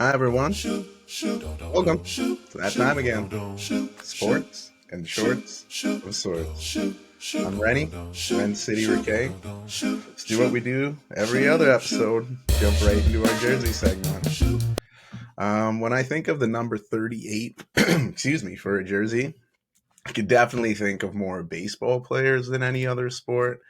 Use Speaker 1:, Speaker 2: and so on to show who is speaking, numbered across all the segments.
Speaker 1: Hi, everyone. Welcome to that time again. Sports and shorts of sorts. I'm Rennie, Rencity Rickay. Let's do what we do every other episode. Jump right into our jersey segment. When I think of the number 38, excuse me, for a jersey, I could definitely think of more baseball players than any other sport.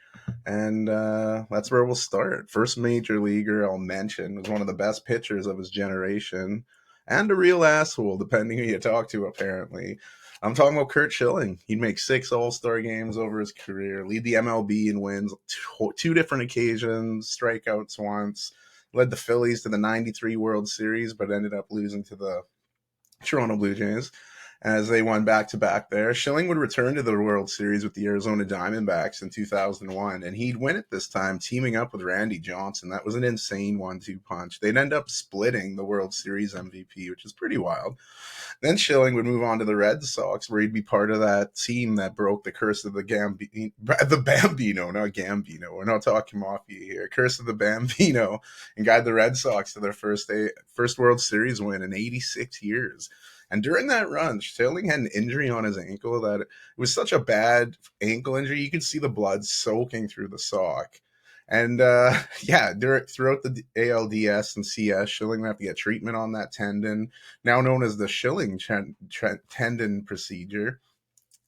Speaker 1: And that's where we'll start. First major leaguer I'll mention was one of the best pitchers of his generation and a real asshole, depending who you talk to, apparently. I'm talking about Kurt Schilling. He'd make 6 All-Star games over his career, lead the MLB in wins two different occasions, strikeouts once, led the Phillies to the 93 World Series, but ended up losing to the Toronto Blue Jays as they won back to back there. Schilling would return to the World Series with the Arizona Diamondbacks in 2001, and he'd win it this time, teaming up with Randy Johnson. That was an insane 1-2 punch. They'd end up splitting the World Series MVP, which is pretty wild. Then Schilling would move on to the Red Sox, where he'd be part of that team that broke the curse of the Bambino, not Gambino. We're not talking mafia here. Curse of the Bambino, and guide the Red Sox to their first World Series win in 86 years. And during that run, Schilling had an injury on his ankle that it was such a bad ankle injury. You could see the blood soaking through the sock. And yeah, throughout the ALDS and CS, Schilling would have to get treatment on that tendon, now known as the Schilling tendon procedure.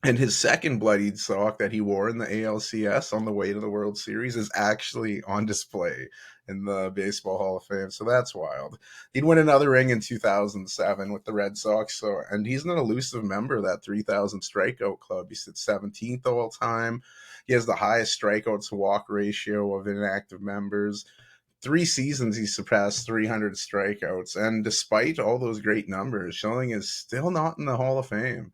Speaker 1: And his second bloodied sock that he wore in the ALCS on the way to the World Series is actually on display in the Baseball Hall of Fame. So that's wild. He'd win another ring in 2007 with the Red Sox. And he's an elusive member of that 3,000 strikeout club. He sits 17th all time. He has the highest strikeout to walk ratio of inactive members. 3 seasons he surpassed 300 strikeouts. And despite all those great numbers, Schilling is still not in the Hall of Fame.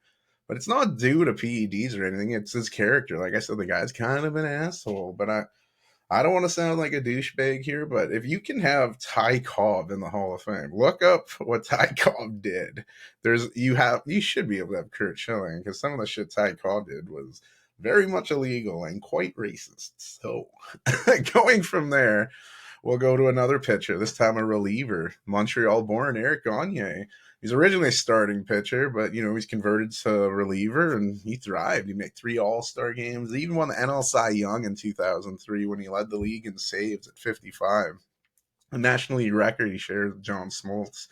Speaker 1: But it's not due to PEDs or anything. It's his character. Like I said, the guy's kind of an asshole. But I don't want to sound like a douchebag here, but if you can have Ty Cobb in the Hall of Fame, look up what Ty Cobb did. You should be able to have Kurt Schilling, because some of the shit Ty Cobb did was very much illegal and quite racist. So going from there, we'll go to another pitcher, this time a reliever, Montreal born Eric Gagne. He's originally a starting pitcher, but he's converted to reliever, and he thrived. He made 3 All-Star games. He even won the NL Cy Young in 2003 when he led the league in saves at 55. A National League record he shared with John Smoltz.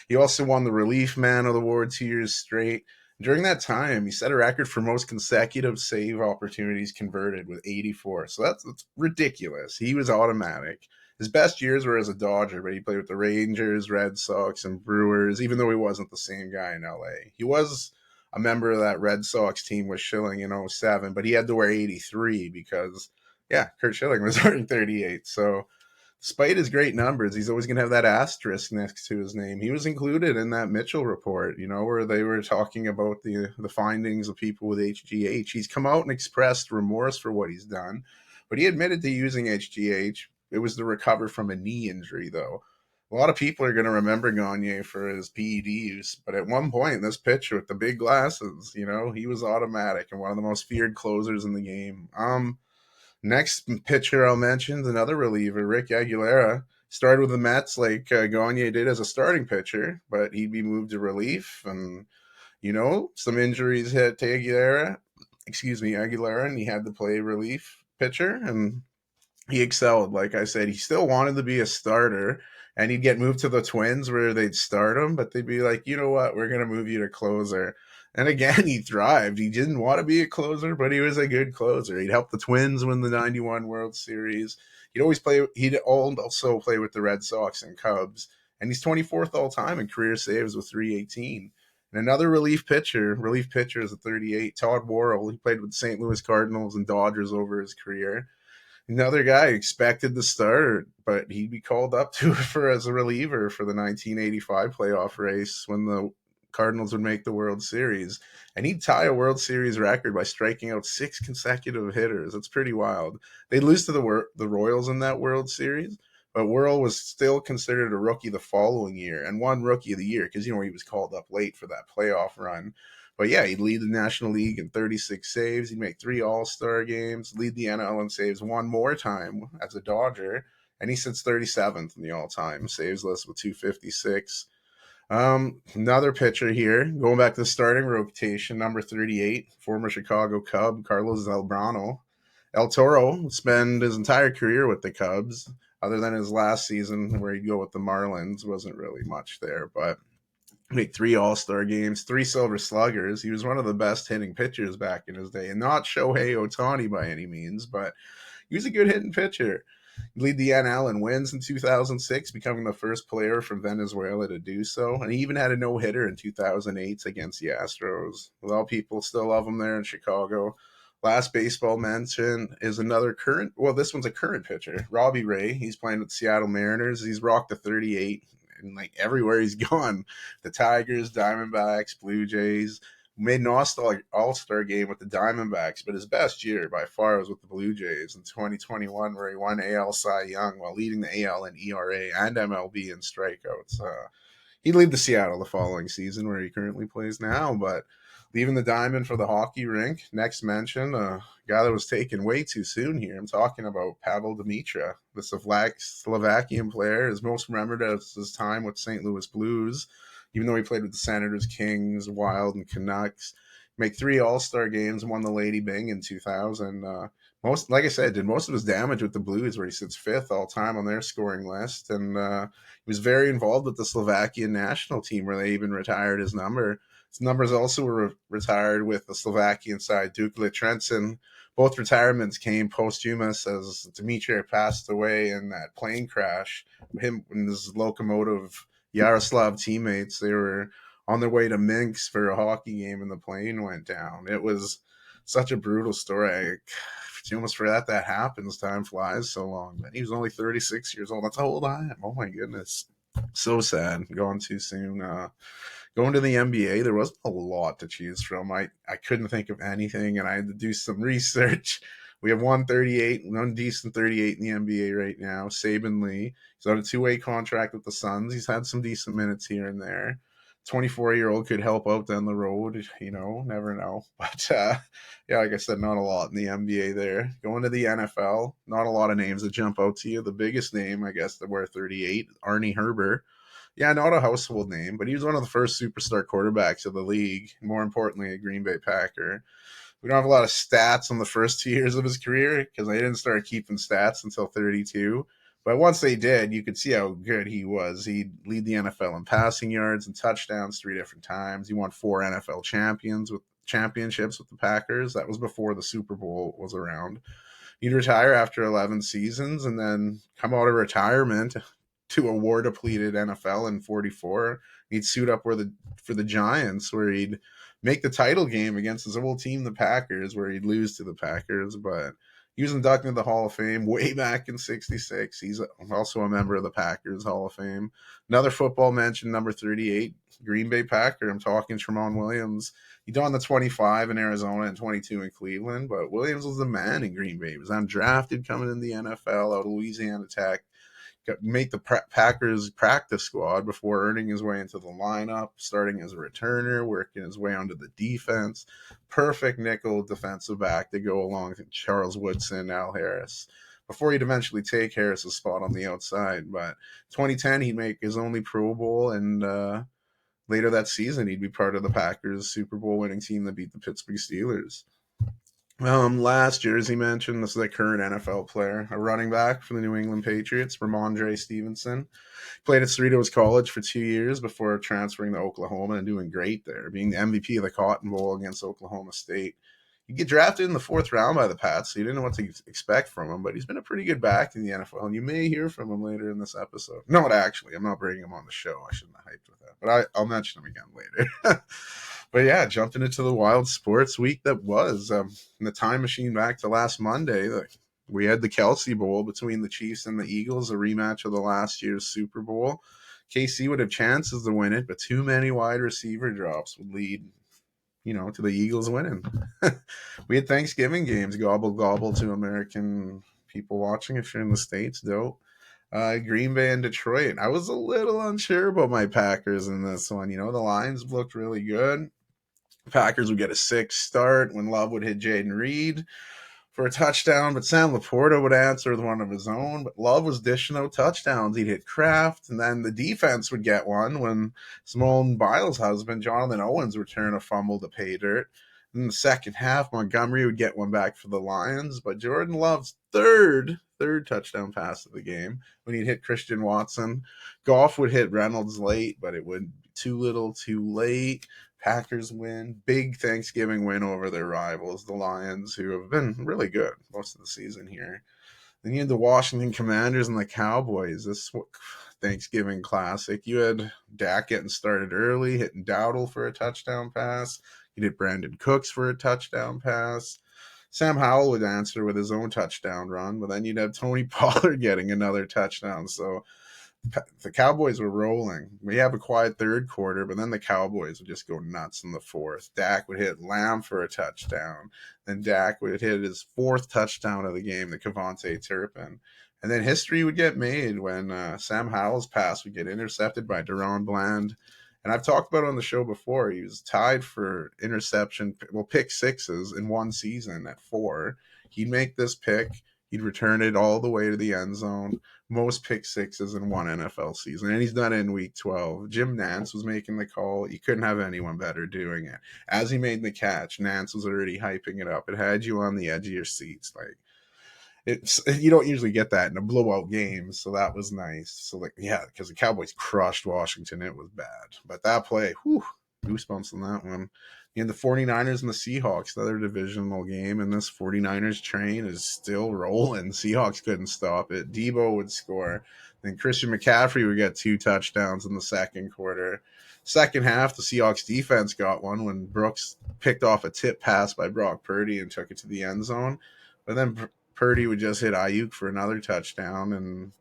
Speaker 1: He also won the Relief Man of the Award 2 years straight. During that time, he set a record for most consecutive save opportunities converted with 84. So that's ridiculous. He was automatic. His best years were as a Dodger, but he played with the Rangers, Red Sox, and Brewers, even though he wasn't the same guy in LA. He was a member of that Red Sox team with Schilling in '07, but he had to wear 83 because, yeah, Kurt Schilling was wearing 38. So despite his great numbers, he's always going to have that asterisk next to his name. He was included in that Mitchell report, where they were talking about the findings of people with HGH. He's come out and expressed remorse for what he's done, but he admitted to using HGH. It was to recover from a knee injury, though. A lot of people are going to remember Gagne for his PED use, but at one point, this pitcher with the big glasses, he was automatic and one of the most feared closers in the game. Next pitcher I'll mention is another reliever, Rick Aguilera. Started with the Mets like Gagne did as a starting pitcher, but he'd be moved to relief. And, some injuries hit to Aguilera, and he had to play relief pitcher. And he excelled. Like I said, he still wanted to be a starter, and he'd get moved to the Twins where they'd start him, but they'd be like, you know what, we're going to move you to closer. And again, he thrived. He didn't want to be a closer, but he was a good closer. He'd help the Twins win the '91 World Series. He'd also play with the Red Sox and Cubs. And he's 24th all time in career saves with 318. And another relief pitcher is a 38, Todd Worrell. He played with the St. Louis Cardinals and Dodgers over his career. Another guy expected to start, but he'd be called up to for as a reliever for the 1985 playoff race when the Cardinals would make the World Series. And he'd tie a World Series record by striking out 6 consecutive hitters. That's pretty wild. They'd lose to the Royals in that World Series, but Worrell was still considered a rookie the following year and won Rookie of the Year because, he was called up late for that playoff run. But yeah, he'd lead the National League in 36 saves. He'd make 3 All-Star games, lead the NL in saves one more time as a Dodger, and he sits 37th in the all-time saves list with 256. Another pitcher here, going back to the starting rotation, number 38, former Chicago Cub, Carlos Zambrano. El Toro spent his entire career with the Cubs, other than his last season where he'd go with the Marlins. Wasn't really much there, but make 3 All-Star games, 3 Silver Sluggers. He was one of the best hitting pitchers back in his day, and not Shohei Ohtani by any means, but he was a good hitting pitcher. He led the NL in wins in 2006, becoming the first player from Venezuela to do so. And he even had a no-hitter in 2008 against the Astros. A lot of people still love him there in Chicago. Last baseball mention is another current, well, this one's a current pitcher, Robbie Ray. He's playing with the Seattle Mariners. He's rocked the 38, and like everywhere he's gone, the Tigers, Diamondbacks, Blue Jays. Made an all-star game with the Diamondbacks, but his best year by far was with the Blue Jays in 2021, where he won AL Cy Young while leading the AL in ERA and MLB in strikeouts. He'd leave the Seattle the following season, where he currently plays now, but leaving the diamond for the hockey rink. Next mention, a guy that was taken way too soon here. I'm talking about Pavel Demitra, the Slovakian player, is most remembered as his time with St. Louis Blues, even though he played with the Senators, Kings, Wild, and Canucks. Make 3 All-Star games, won the Lady Byng in 2000. Like I said, did most of his damage with the Blues, where he sits 5th all-time on their scoring list. And he was very involved with the Slovakian national team, where they even retired his number. His numbers also were retired with the Slovakian side, Dukla Trenčín. Both retirements came posthumous, as Dimitri passed away in that plane crash. Him and his locomotive Yaroslav teammates, they were on their way to Minsk for a hockey game, and the plane went down. It was such a brutal story. You almost forgot that happens. Time flies so long. But he was only 36 years old. That's how old I am. Oh my goodness. So sad. Gone too soon. Going to the NBA, there wasn't a lot to choose from. I couldn't think of anything, and I had to do some research. We have one decent 38 in the NBA right now, Saban Lee. He's on a 2-way contract with the Suns. He's had some decent minutes here and there. 24-year-old could help out down the road, never know. But yeah, like I said, not a lot in the NBA there. Going to the NFL, not a lot of names that jump out to you. The biggest name, I guess, that wear 38, Arnie Herber. Yeah, not a household name, but he was one of the first superstar quarterbacks of the league. More importantly, a Green Bay Packer. We don't have a lot of stats on the first 2 years of his career, because they didn't start keeping stats until 32. But once they did, you could see how good he was. He'd lead the NFL in passing yards and touchdowns 3 different times. He won 4 NFL championships with the Packers. That was before the Super Bowl was around. He'd retire after 11 seasons and then come out of retirement to a war-depleted NFL in 44. He'd suit up for the Giants, where he'd make the title game against his old team, the Packers, where he'd lose to the Packers. But he was inducted into the Hall of Fame way back in 66. He's also a member of the Packers Hall of Fame. Another football mention, number 38, Green Bay Packer. I'm talking Tramon Williams. He donned the 25 in Arizona and 22 in Cleveland, but Williams was the man in Green Bay. He was undrafted coming in the NFL out of Louisiana Tech. Make the Packers practice squad before earning his way into the lineup, starting as a returner, working his way onto the defense. Perfect nickel defensive back to go along with Charles Woodson, Al Harris, before he'd eventually take Harris's spot on the outside. But 2010, he'd make his only Pro Bowl, and later that season, he'd be part of the Packers Super Bowl winning team that beat the Pittsburgh Steelers. Last year, as he mentioned, this is a current NFL player, a running back for the New England Patriots, Ramondre Stevenson. Played at Cerritos College for 2 years before transferring to Oklahoma and doing great there, being the MVP of the Cotton Bowl against Oklahoma State. He'd get drafted in the 4th round by the Pats, so you didn't know what to expect from him, but he's been a pretty good back in the NFL, and you may hear from him later in this episode. No, actually, I'm not bringing him on the show. I shouldn't have hyped with that, but I'll mention him again later. But yeah, jumping into the wild sports week that was, in the time machine back to last Monday, we had the Kelsey Bowl between the Chiefs and the Eagles, a rematch of the last year's Super Bowl. KC would have chances to win it, but too many wide receiver drops would lead, to the Eagles winning. We had Thanksgiving games, gobble to American people watching if you're in the States, dope. Green Bay and Detroit. I was a little unsure about my Packers in this one. The lines looked really good. Packers would get a 6 start when Love would hit Jaden Reed for a touchdown, but Sam Laporta would answer with one of his own. But Love was dishing out touchdowns. He'd hit Kraft, and then the defense would get one when Simone Biles' husband, Jonathan Owens, returned a fumble to pay dirt. In the second half, Montgomery would get one back for the Lions, but Jordan Love's third touchdown pass of the game when he'd hit Christian Watson. Goff would hit Reynolds late, but it would be too little too late. Packers win. Big Thanksgiving win over their rivals, the Lions, who have been really good most of the season here. Then you had the Washington Commanders and the Cowboys. This Thanksgiving classic. You had Dak getting started early, hitting Dowdle for a touchdown pass. You did Brandon Cooks for a touchdown pass. Sam Howell would answer with his own touchdown run, but then you'd have Tony Pollard getting another touchdown. So the Cowboys were rolling. We have a quiet third quarter, but then the Cowboys would just go nuts in the fourth. Dak would hit Lamb for a touchdown. Then Dak would hit his fourth touchdown of the game, the Kevontae Turpin. And then history would get made when Sam Howell's pass would get intercepted by Deron Bland. And I've talked about it on the show before. He was tied for pick sixes in one season at 4. He'd make this pick. He'd return it all the way to the end zone. Most pick sixes in one NFL season. And he's done it in week 12. Jim Nantz was making the call. You couldn't have anyone better doing it. As he made the catch, Nantz was already hyping it up. It had you on the edge of your seats. You don't usually get that in a blowout game, so that was nice. So because the Cowboys crushed Washington, it was bad. But that play, goosebumps on that one. And the 49ers and the Seahawks, another divisional game, and this 49ers train is still rolling. Seahawks couldn't stop it. Debo would score. Then Christian McCaffrey would get 2 touchdowns in the second quarter. Second half, the Seahawks defense got one when Brooks picked off a tip pass by Brock Purdy and took it to the end zone. But then Purdy would just hit Ayuk for another touchdown, and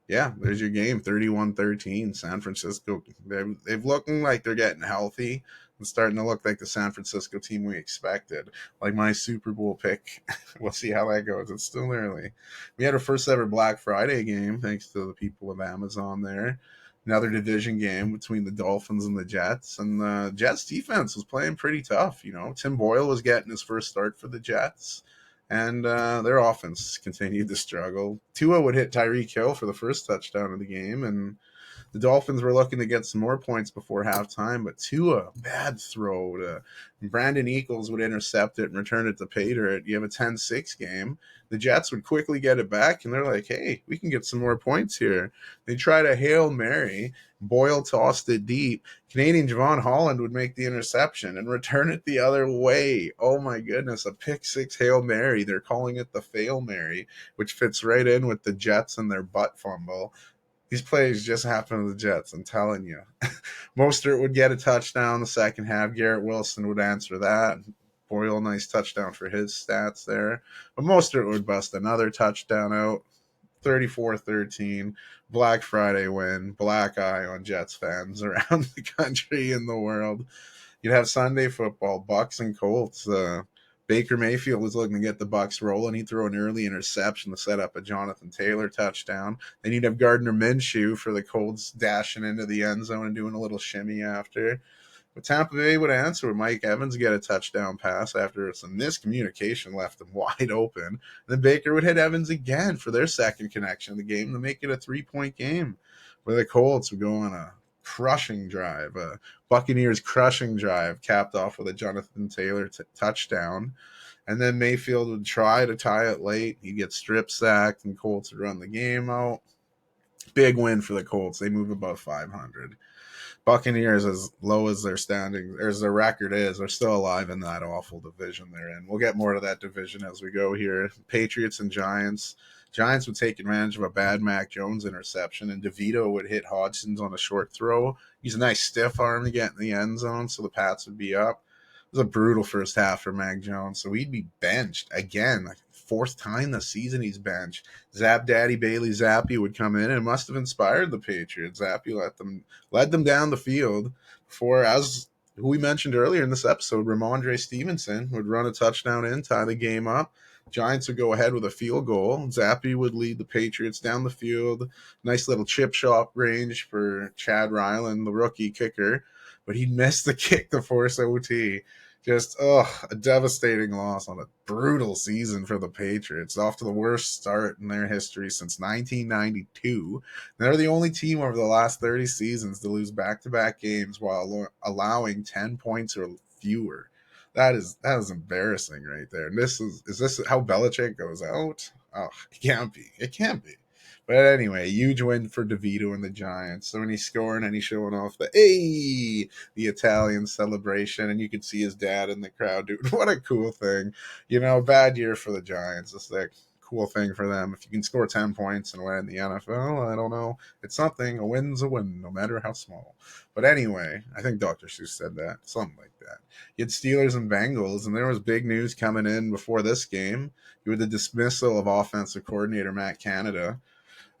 Speaker 1: there's your game, 31-13. San Francisco, they've looking like they're getting healthy and starting to look like the San Francisco team we expected. Like my Super Bowl pick. We'll see how that goes. It's still early. We had our first ever Black Friday game, thanks to the people of Amazon there. Another division game between the Dolphins and the Jets, and the Jets defense was playing pretty tough. Tim Boyle was getting his first start for the Jets. And their offense continued to struggle. Tua would hit Tyreek Hill for the first touchdown of the game, and the Dolphins were looking to get some more points before halftime, but Tua, bad throw. Brandon Eagles would intercept it and return it to pay dirt. You have a 10-6 game. The Jets would quickly get it back, and they're like, hey, we can get some more points here. They tried a Hail Mary. Boyle tossed it deep. Canadian Javon Holland would make the interception and return it the other way. Oh, my goodness, a pick-6 Hail Mary. They're calling it the Fail Mary, which fits right in with the Jets and their butt fumble. These plays just happen to the Jets, I'm telling you. Mostert would get a touchdown in the second half. Garrett Wilson would answer that. Boyle, nice touchdown for his stats there. But Mostert would bust another touchdown out. 34-13. Black Friday win. Black eye on Jets fans around the country and the world. You'd have Sunday football, Bucks and Colts. Baker Mayfield was looking to get the Bucks rolling. He'd throw an early interception to set up a Jonathan Taylor touchdown. Then you'd have Gardner Minshew for the Colts dashing into the end zone and doing a little shimmy after. But Tampa Bay would answer with Mike Evans get a touchdown pass after some miscommunication left him wide open. And then Baker would hit Evans again for their second connection of the game to make it a 3-point game, where the Colts would go on a crushing drive, a Buccaneers crushing drive, capped off with a Jonathan Taylor touchdown. And then Mayfield would try to tie it late. He'd get strip sacked, and Colts would run the game out. Big win for the Colts. They move above 500. Buccaneers, as low as their standing, as their record is, are still alive in that awful division they're in. We'll get more to that division as we go here. Patriots and Giants. Giants would take advantage of a bad Mac Jones interception, and DeVito would hit Hodgson on a short throw. Use a nice stiff arm to get in the end zone, so the Pats would be up. It was a brutal first half for Mac Jones, so he'd be benched again. Like 4th time this season he's benched. Zap Daddy Bailey Zappi would come in, and it must have inspired the Patriots. Zappi led them down the field before, as who we mentioned earlier in this episode, Ramondre Stevenson would run a touchdown in, tie the game up. Giants would go ahead with a field goal. Zappi would lead the Patriots down the field. Nice little chip shot range for Chad Ryland, the rookie kicker. But he missed the kick to force OT. Just, a devastating loss on a brutal season for the Patriots. Off to the worst start in their history since 1992. They're the only team over the last 30 seasons to lose back-to-back games while allowing 10 points or fewer. That is embarrassing right there. And is this how Belichick goes out? Oh, it can't be. It can't be. But anyway, huge win for DeVito and the Giants. So when he's scoring and he's showing off the Italian celebration, and you could see his dad in the crowd, dude. What a cool thing. Bad year for the Giants. It's like cool thing for them. If you can score 10 points and win in the NFL, I don't know. It's something. A win's a win, no matter how small. But anyway, I think Dr. Seuss said that. Something like that. You had Steelers and Bengals, and there was big news coming in before this game. You had the dismissal of offensive coordinator Matt Canada.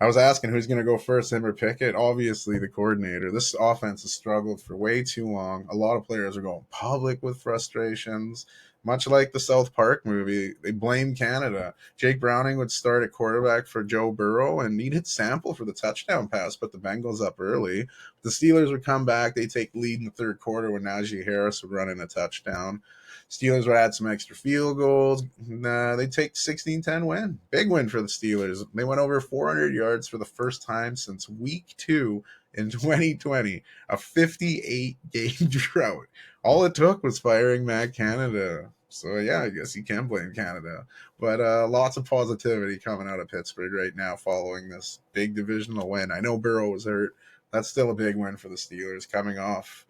Speaker 1: I was asking who's going to go first, him or Pickett. Obviously, the coordinator. This offense has struggled for way too long. A lot of players are going public with frustrations. Much like the South Park movie, they blame Canada. Jake Browning would start at quarterback for Joe Burrow, and he'd hit Sample for the touchdown pass, put the Bengals up early. The Steelers would come back. They'd take the lead in the third quarter when Najee Harris would run in a touchdown. Steelers would add some extra field goals. They take 16-10 win. Big win for the Steelers. They went over 400 yards for the first time since week 2 in 2020, a 58-game drought. All it took was firing Matt Canada. So, yeah, I guess you can blame Canada. But lots of positivity coming out of Pittsburgh right now following this big divisional win. I know Burrow was hurt. That's still a big win for the Steelers coming off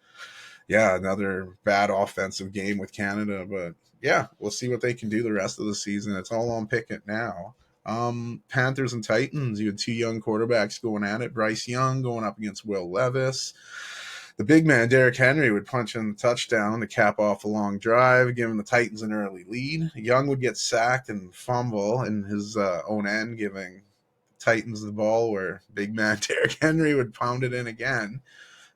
Speaker 1: another bad offensive game with Canada. But yeah, we'll see what they can do the rest of the season. It's all on Pickett now. Panthers and Titans, you had two young quarterbacks going at it. Bryce Young going up against Will Levis. The big man, Derrick Henry, would punch in the touchdown to cap off a long drive, giving the Titans an early lead. Young would get sacked and fumble in his own end, giving Titans the ball, where big man Derrick Henry would pound it in again.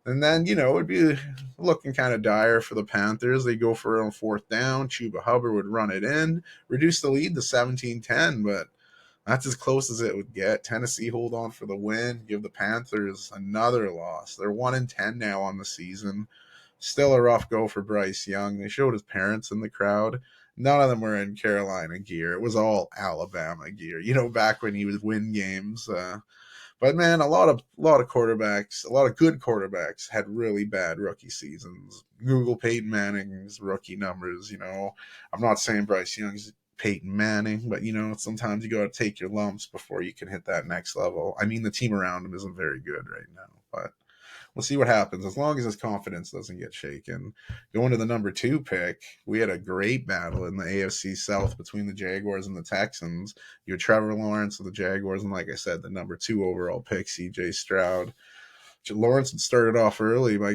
Speaker 1: And then, it would be looking kind of dire for the Panthers. They go for it on fourth down. Chuba Hubbard would run it in, reduce the lead to 17-10, but that's as close as it would get. Tennessee hold on for the win, give the Panthers another loss. They're 1-10 now on the season. Still a rough go for Bryce Young. They showed his parents in the crowd. None of them were in Carolina gear. It was all Alabama gear. Back when he would win games. But man, a lot of quarterbacks, a lot of good quarterbacks had really bad rookie seasons. Google Peyton Manning's rookie numbers. I'm not saying Bryce Young's Peyton Manning, but sometimes you got to take your lumps before you can hit that next level. I mean, the team around him isn't very good right now, but we'll see what happens. As long as his confidence doesn't get shaken. Going to the number 2 pick, we had a great battle in the AFC South between the Jaguars and the Texans. You had Trevor Lawrence of the Jaguars, and like I said, the number 2 overall pick, C.J. Stroud. Lawrence had started off early by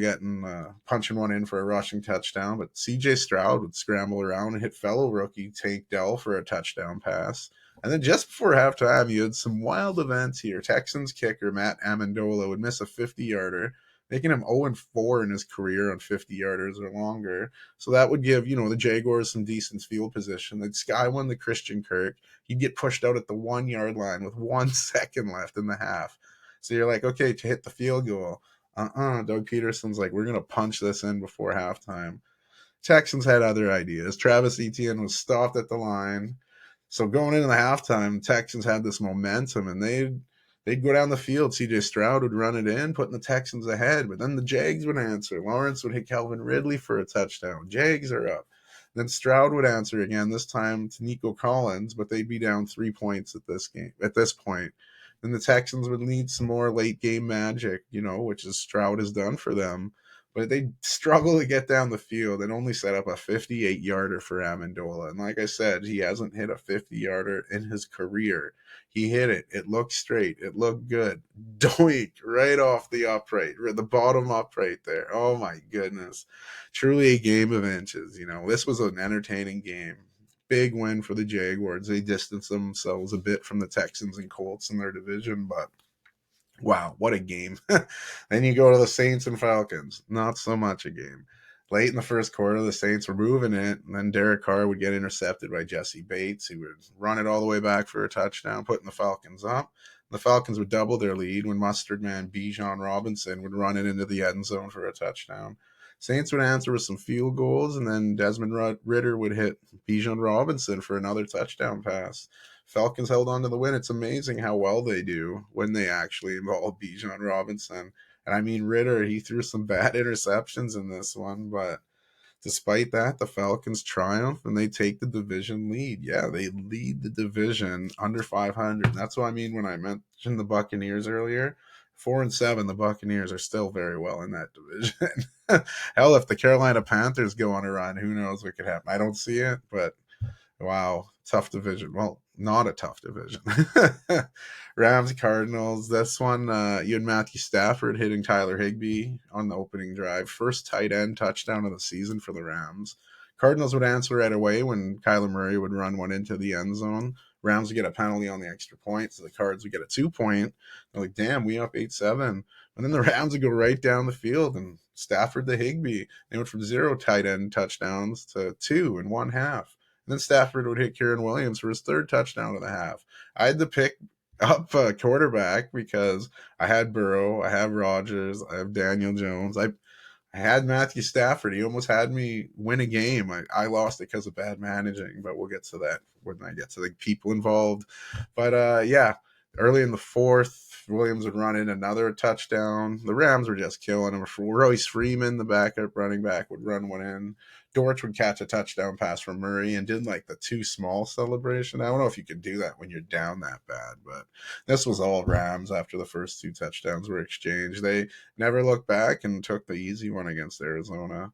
Speaker 1: punching one in for a rushing touchdown, but C.J. Stroud would scramble around and hit fellow rookie Tank Dell for a touchdown pass. And then just before halftime, you had some wild events here. Texans kicker Matt Amendola would miss a 50-yarder, making him 0-4 in his career on 50-yarders or longer. So that would give, the Jaguars some decent field position. They'd sky one to Christian Kirk. He'd get pushed out at the 1-yard line with 1 second left in the half. So you're like, okay, to hit the field goal. Doug Peterson's like, we're going to punch this in before halftime. Texans had other ideas. Travis Etienne was stopped at the line. So going into the halftime, Texans had this momentum, and they'd go down the field. C.J. Stroud would run it in, putting the Texans ahead. But then the Jags would answer. Lawrence would hit Calvin Ridley for a touchdown. Jags are up. Then Stroud would answer again, this time to Nico Collins, but they'd be down 3 points at this point. Then the Texans would need some more late game magic, which is Stroud has done for them. But they struggle to get down the field and only set up a 58-yarder for Amendola. And like I said, he hasn't hit a 50-yarder in his career. He hit it. It looked straight. It looked good. Doink, right off the upright, the bottom upright there. Oh, my goodness. Truly a game of inches. This was an entertaining game. Big win for the Jaguars. They distanced themselves a bit from the Texans and Colts in their division, but wow, what a game. Then you go to the Saints and Falcons. Not so much a game. Late in the first quarter, the Saints were moving it, and then Derek Carr would get intercepted by Jesse Bates, who would run it all the way back for a touchdown, putting the Falcons up. The Falcons would double their lead when Mustard Man Bijan Robinson would run it into the end zone for a touchdown. Saints would answer with some field goals, and then Desmond Ritter would hit Bijan Robinson for another touchdown pass. Falcons held on to the win. It's amazing how well they do when they actually involve Bijan Robinson. And I mean, Ritter, he threw some bad interceptions in this one, but despite that, the Falcons triumph and they take the division lead. Yeah, they lead the division under 500. That's what I mean when I mentioned the Buccaneers earlier. 4-7, the Buccaneers are still very well in that division. Hell, if the Carolina Panthers go on a run, who knows what could happen? I don't see it, but wow, tough division. Well, not a tough division. Rams, Cardinals. This one, you had Matthew Stafford hitting Tyler Higbee on the opening drive. First tight end touchdown of the season for the Rams. Cardinals would answer right away when Kyler Murray would run one into the end zone. Rams would get a penalty on the extra point, so the Cards would get a 2-point. They're like, damn, we up 8-7. And then the Rams would go right down the field and Stafford to Higbee. They went from 0 tight end touchdowns to 2 in one half. And then Stafford would hit Kieran Williams for his third touchdown of the half. I had to pick up a quarterback because I had Burrow, I have Rodgers, I have Daniel Jones. I had Matthew Stafford. He almost had me win a game. I lost it because of bad managing, but we'll get to that when I get to the people involved. But yeah, early in the fourth, Williams would run in another touchdown. The Rams were just killing him. Royce Freeman, the backup running back, would run one in. Dortch would catch a touchdown pass from Murray and did like the too small celebration. I don't know if you could do that when you're down that bad, but this was all Rams after the first 2 touchdowns were exchanged. They never looked back and took the easy one against Arizona.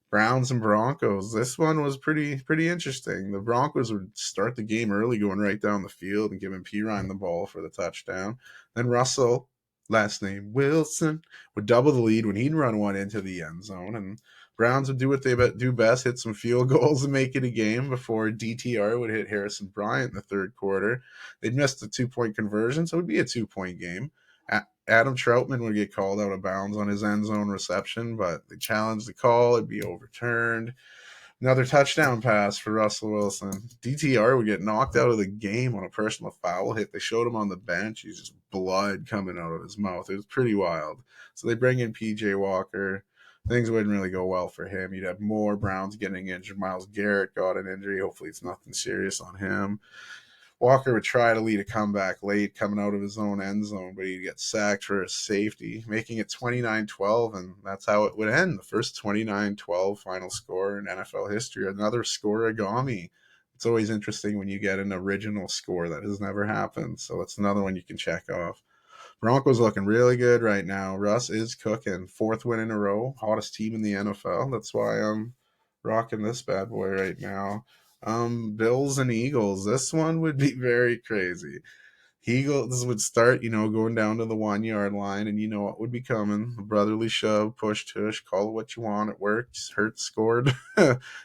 Speaker 1: Browns and Broncos. This one was pretty interesting. The Broncos would start the game early, going right down the field and giving Pirine the ball for the touchdown. Then Russell, last name Wilson, would double the lead when he'd run one into the end zone. And Browns would do what they do best, hit some field goals and make it a game before DTR would hit Harrison Bryant in the third quarter. They'd missed the 2-point conversion, so it would be a 2-point game. Adam Troutman would get called out of bounds on his end zone reception, but they challenged the call. It'd be overturned. Another touchdown pass for Russell Wilson. DTR would get knocked out of the game on a personal foul hit. They showed him on the bench. He's just blood coming out of his mouth. It was pretty wild. So they bring in PJ Walker. Things wouldn't really go well for him. You'd have more Browns getting injured. Myles Garrett got an injury. Hopefully it's nothing serious on him. Walker would try to lead a comeback late coming out of his own end zone, but he'd get sacked for a safety, making it 29-12, and that's how it would end. The first 29-12 final score in NFL history. Another scoreagami. It's always interesting when you get an original score that has never happened, so that's another one you can check off. Broncos looking really good right now. Russ is cooking. 4th win in a row. Hottest team in the NFL. That's why I'm rocking this bad boy right now. Bills and Eagles. This one would be very crazy. Eagles would start, going down to the 1-yard line, and you know what would be coming. A brotherly shove, push, tush, call it what you want. It works. Hurts scored.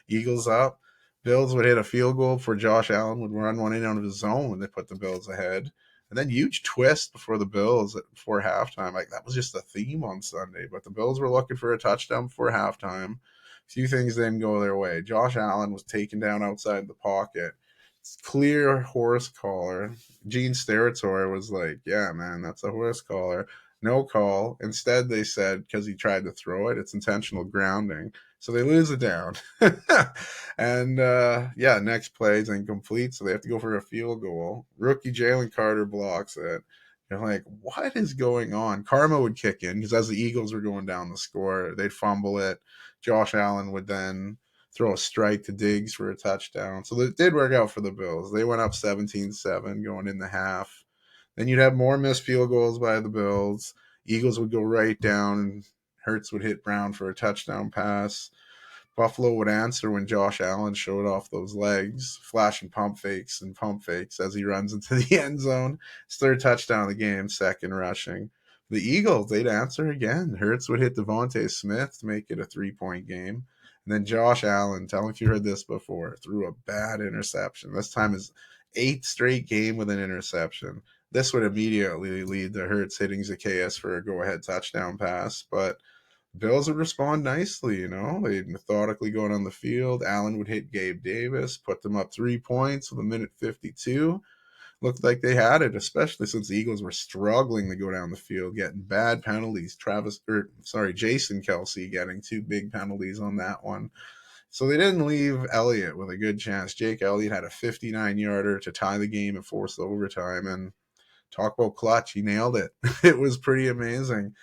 Speaker 1: Eagles up. Bills would hit a field goal before Josh Allen would run one in out of his zone when they put the Bills ahead. And then huge twist before the Bills before halftime. Like that was just a theme on Sunday. But the Bills were looking for a touchdown before halftime. Few things didn't go their way. Josh Allen was taken down outside the pocket. It's clear horse collar. Gene Steratore was like, yeah, man, that's a horse collar. No call. Instead, they said, because he tried to throw it, it's intentional grounding. So they lose it down. And, yeah, next play is incomplete, so they have to go for a field goal. Rookie Jalen Carter blocks it. You're like, what is going on? Karma would kick in because as the Eagles were going down the score, they'd fumble it. Josh Allen would then throw a strike to Diggs for a touchdown. So it did work out for the Bills. They went up 17-7 going in the half. Then you'd have more missed field goals by the Bills. Eagles would go right down, and Hurts would hit Brown for a touchdown pass. Buffalo would answer when Josh Allen showed off those legs, flashing pump fakes as he runs into the end zone. His third touchdown of the game, second rushing. The Eagles, they'd answer again. Hurts would hit Devontae Smith to make it a 3-point game. And then Josh Allen, tell me if you heard this before, threw a bad interception. This time his 8th straight game with an interception. This would immediately lead to Hurts hitting Zacchaeus for a go-ahead touchdown pass, but Bills would respond nicely, They'd methodically go on the field. Allen would hit Gabe Davis, put them up 3 points with a minute 52. looked like they had it, especially since the Eagles were struggling to go down the field, getting bad penalties. Jason Kelsey getting two big penalties on that one. So they didn't leave Elliott with a good chance. Jake Elliott had a 59-yarder to tie the game and force overtime, and talk about clutch, he nailed it. It was pretty amazing.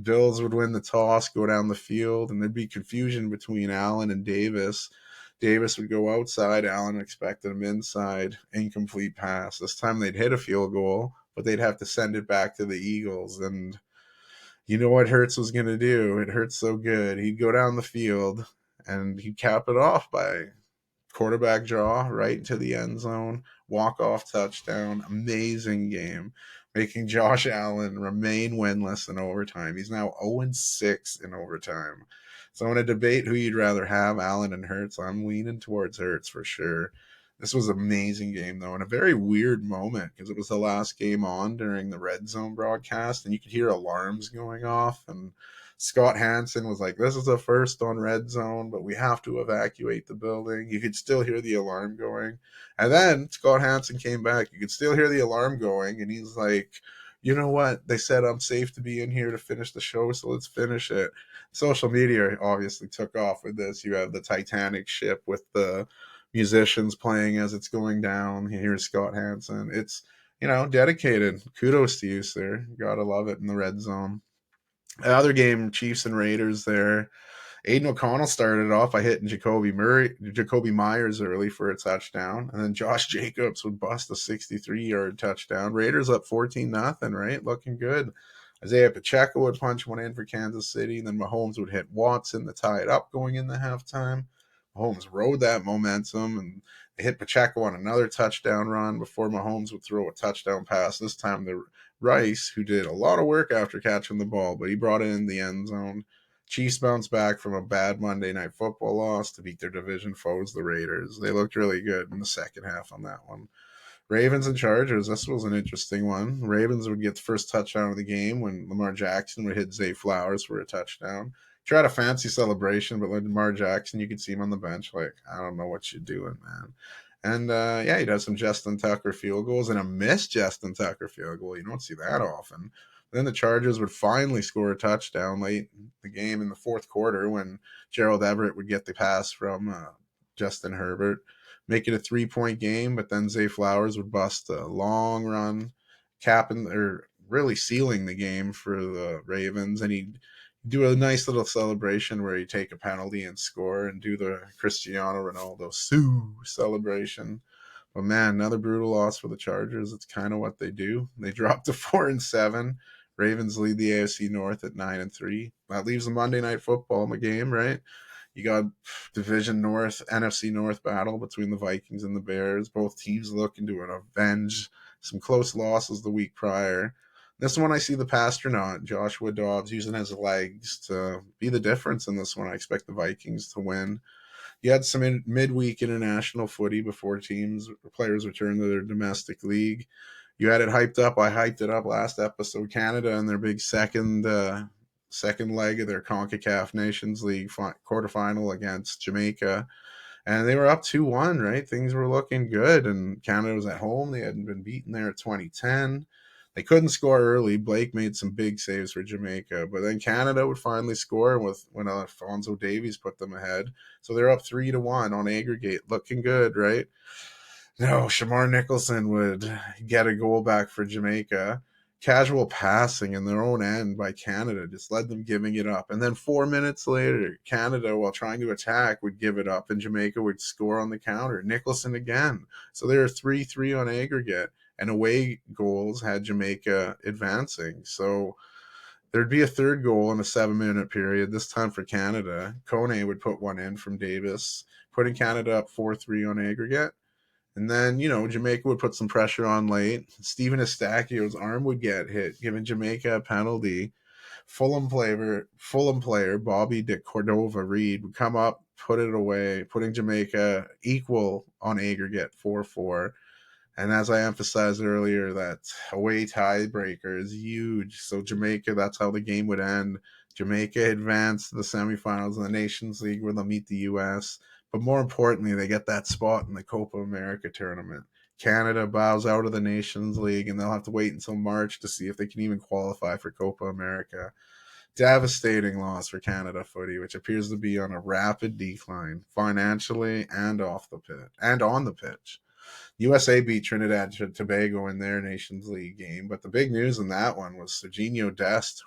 Speaker 1: Bills would win the toss, go down the field, and there'd be confusion between Allen and Davis. Davis would go outside. Allen expected him inside. Incomplete pass. This time they'd hit a field goal, but they'd have to send it back to the Eagles. And you know what Hurts was going to do? It hurts so good. He'd go down the field and he'd cap it off by quarterback draw right into the end zone, walk off touchdown. Amazing game, making Josh Allen remain winless in overtime. He's now 0-6 in overtime. So in a debate who you'd rather have, Allen and Hurts, I'm leaning towards Hurts for sure. This was an amazing game, though, and a very weird moment because it was the last game on during the Red Zone broadcast, and you could hear alarms going off. And Scott Hansen was like, "This is the first on Red Zone, but we have to evacuate the building." You could still hear the alarm going. And then Scott Hansen came back. You could still hear the alarm going, and he's like, "You know what? They said I'm safe to be in here to finish the show, so let's finish it." Social media obviously took off with this. You have the Titanic ship with the musicians playing as it's going down. Here's Scott Hansen. It's, dedicated. Kudos to you, sir. Gotta love it in the red zone. Other game, Chiefs and Raiders there. Aiden O'Connell started off by hitting Jacoby Myers early for a touchdown, and then Josh Jacobs would bust a 63-yard touchdown. Raiders up 14-0, right? Looking good. Isaiah Pacheco would punch one in for Kansas City, and then Mahomes would hit Watson to tie it up going into halftime. Mahomes rode that momentum, and they hit Pacheco on another touchdown run before Mahomes would throw a touchdown pass. This time to Rice, who did a lot of work after catching the ball, but he brought it in the end zone. Chiefs bounced back from a bad Monday Night Football loss to beat their division foes, the Raiders. They looked really good in the second half on that one. Ravens and Chargers, this was an interesting one. Ravens would get the first touchdown of the game when Lamar Jackson would hit Zay Flowers for a touchdown. Tried a fancy celebration, but Lamar Jackson, you could see him on the bench like, I don't know what you're doing, man. And he'd have some Justin Tucker field goals and a missed Justin Tucker field goal. You don't see that often. Then the Chargers would finally score a touchdown late in the game in the fourth quarter when Gerald Everett would get the pass from Justin Herbert, make it a 3-point game. But then Zay Flowers would bust a long run, capping or really sealing the game for the Ravens, and he'd do a nice little celebration where he'd take a penalty and score and do the Cristiano Ronaldo Sue celebration. But man, another brutal loss for the Chargers. It's kind of what they do. They dropped to 4-7. Ravens lead the AFC North at 9-3. That leaves the Monday Night Football game, right? You got Division North, NFC North battle between the Vikings and the Bears. Both teams looking to avenge some close losses the week prior. This one I see the Pasternaut, Joshua Dobbs, using his legs to be the difference in this one. I expect the Vikings to win. You had some midweek international footy before players return to their domestic league. You had it hyped up. I hyped it up last episode. Canada and their big second leg of their CONCACAF Nations League quarterfinal against Jamaica. And they were up 2-1, right? Things were looking good. And Canada was at home. They hadn't been beaten there at 2010. They couldn't score early. Blake made some big saves for Jamaica. But then Canada would finally score when Alphonso Davies put them ahead. So they're up 3-1 on aggregate. Looking good, right? No, Shamar Nicholson would get a goal back for Jamaica. Casual passing in their own end by Canada just led them giving it up. And then 4 minutes later, Canada, while trying to attack, would give it up, and Jamaica would score on the counter. Nicholson again. So they were 3-3 on aggregate, and away goals had Jamaica advancing. So there'd be a third goal in a 7-minute period, this time for Canada. Kone would put one in from Davis, putting Canada up 4-3 on aggregate. And then, Jamaica would put some pressure on late. Steven Estacchio's arm would get hit, giving Jamaica a penalty. Fulham player Bobby de Cordova Reed would come up, put it away, putting Jamaica equal on aggregate 4-4. And as I emphasized earlier, that away tiebreaker is huge. So Jamaica, that's how the game would end. Jamaica advanced to the semifinals of the Nations League where they'll meet the U.S., but more importantly, they get that spot in the Copa America tournament. Canada bows out of the Nations League, and they'll have to wait until March to see if they can even qualify for Copa America. Devastating loss for Canada footy, which appears to be on a rapid decline financially and off the pitch and on the pitch. USA beat Trinidad and Tobago in their Nations League game, but the big news in that one was Serginho Dest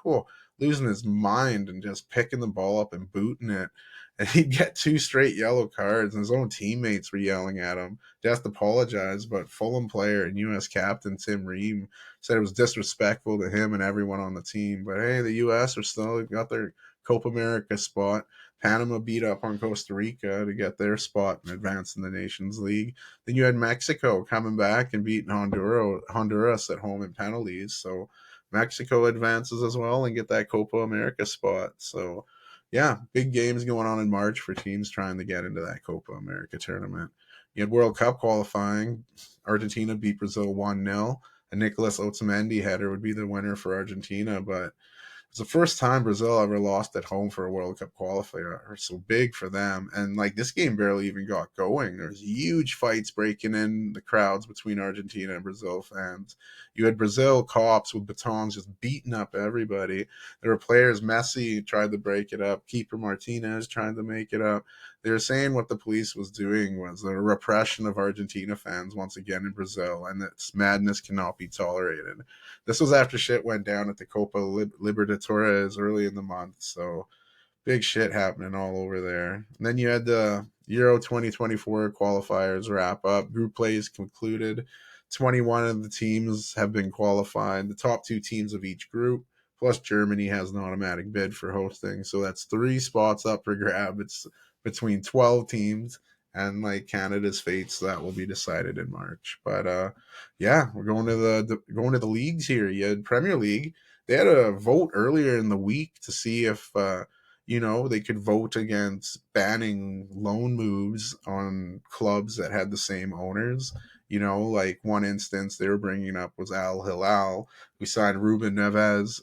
Speaker 1: losing his mind and just picking the ball up and booting it. And he'd get 2 straight yellow cards, and his own teammates were yelling at him. Dest apologized, but Fulham player and U.S. captain Tim Ream said it was disrespectful to him and everyone on the team. But hey, the U.S. are still got their Copa America spot. Panama beat up on Costa Rica to get their spot and advance in the Nations League. Then you had Mexico coming back and beating Honduras at home in penalties. So Mexico advances as well and get that Copa America spot. So yeah, big games going on in March for teams trying to get into that Copa America tournament. You had World Cup qualifying. Argentina beat Brazil 1-0. A Nicolas Otamendi header would be the winner for Argentina, but it's the first time Brazil ever lost at home for a World Cup qualifier, so big for them. And like this game barely even got going. There's huge fights breaking in the crowds between Argentina and Brazil fans. You had Brazil cops with batons just beating up everybody. There were players. Messi tried to break it up. Keeper Martinez tried to make it up. They were saying what the police was doing was the repression of Argentina fans once again in Brazil, and that madness cannot be tolerated. This was after shit went down at the Copa Libertadores early in the month, so big shit happening all over there. And then you had the Euro 2024 qualifiers wrap up. Group plays concluded. 21 of the teams have been qualified. The top 2 teams of each group, plus Germany has an automatic bid for hosting. So that's 3 spots up for grab. It's between 12 teams, and like Canada's fates that will be decided in March. But yeah, we're going to the leagues here. You had Premier League. They had a vote earlier in the week to see if they could vote against banning loan moves on clubs that had the same owners. Like one instance they were bringing up was Al Hilal. We signed Ruben Neves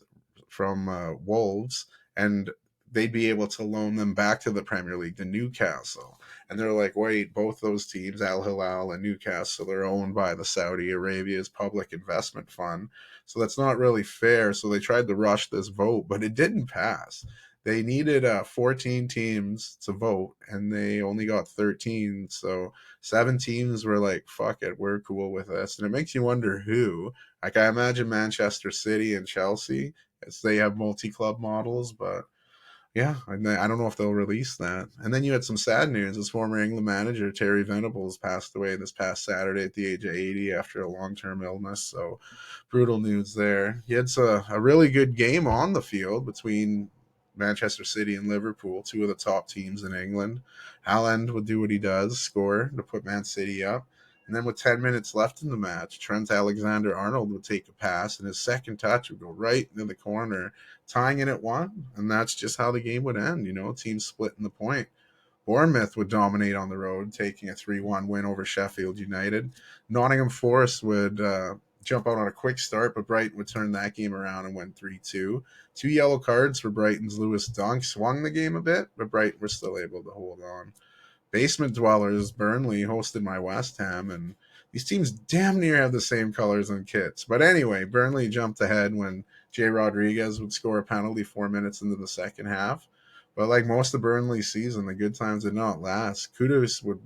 Speaker 1: from Wolves, and they'd be able to loan them back to the Premier League to Newcastle. And they're like, wait, both those teams, Al Hilal and Newcastle, are owned by the Saudi Arabia's public investment fund. So that's not really fair. So they tried to rush this vote, but it didn't pass. They needed 14 teams to vote, and they only got 13. So 7 teams were like, fuck it, we're cool with this. And it makes you wonder who. Like, I imagine Manchester City and Chelsea, as they have multi-club models, but yeah, I don't know if they'll release that. And then you had some sad news. His former England manager, Terry Venables, passed away this past Saturday at the age of 80 after a long-term illness. So brutal news there. He had a really good game on the field between Manchester City and Liverpool, 2 of the top teams in England. Haaland would do what he does, score to put Man City up. And then with 10 minutes left in the match, Trent Alexander-Arnold would take a pass, and his second touch would go right into the corner, tying it at 1. And that's just how the game would end, teams splitting the point. Bournemouth would dominate on the road, taking a 3-1 win over Sheffield United. Nottingham Forest would jump out on a quick start, but Brighton would turn that game around and win 3-2. 2 yellow cards for Brighton's Lewis Dunk swung the game a bit, but Brighton were still able to hold on. Basement dwellers, Burnley hosted my West Ham, and these teams damn near have the same colors and kits. But anyway, Burnley jumped ahead when Jay Rodriguez would score a penalty 4 minutes into the second half. But like most of Burnley's season, the good times did not last. Kudus would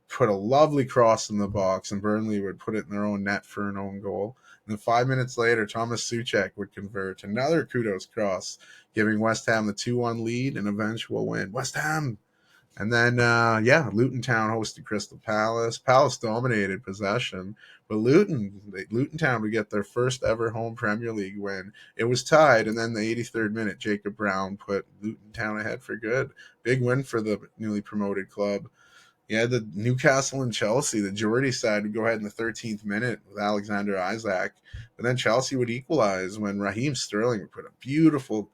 Speaker 1: put a lovely cross in the box, and Burnley would put it in their own net for an own goal. And then 5 minutes later, Thomas Souček would convert another Kudus cross, giving West Ham the 2-1 lead and eventual win. West Ham! And then, Luton Town hosted Crystal Palace. Palace dominated possession, but Luton Town would get their first ever home Premier League win. It was tied, and then the 83rd minute, Jacob Brown put Luton Town ahead for good. Big win for the newly promoted club. Yeah, the Newcastle and Chelsea, the Geordie side would go ahead in the 13th minute with Alexander Isak, but then Chelsea would equalize when Raheem Sterling would put a beautiful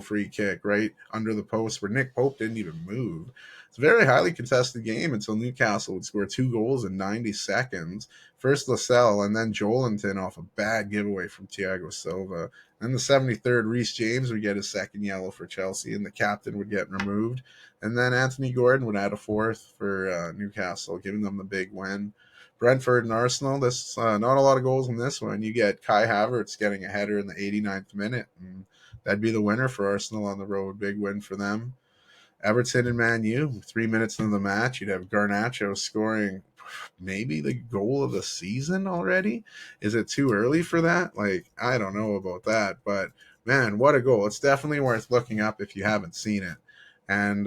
Speaker 1: free kick right under the post where Nick Pope didn't even move. It's a very highly contested game until Newcastle would score 2 goals in 90 seconds. First Lascelles and then Joelinton off a bad giveaway from Thiago Silva. Then the 73rd, Reece James would get his second yellow for Chelsea, and the captain would get removed. And then Anthony Gordon would add a 4th for Newcastle, giving them the big win. Brentford and Arsenal. This not a lot of goals in this one. You get Kai Havertz getting a header in the 89th minute, and that'd be the winner for Arsenal on the road. Big win for them. Everton and Man U, 3 minutes into the match, you'd have Garnacho scoring maybe the goal of the season already. Is it too early for that? Like, I don't know about that, but man, what a goal. It's definitely worth looking up if you haven't seen it. And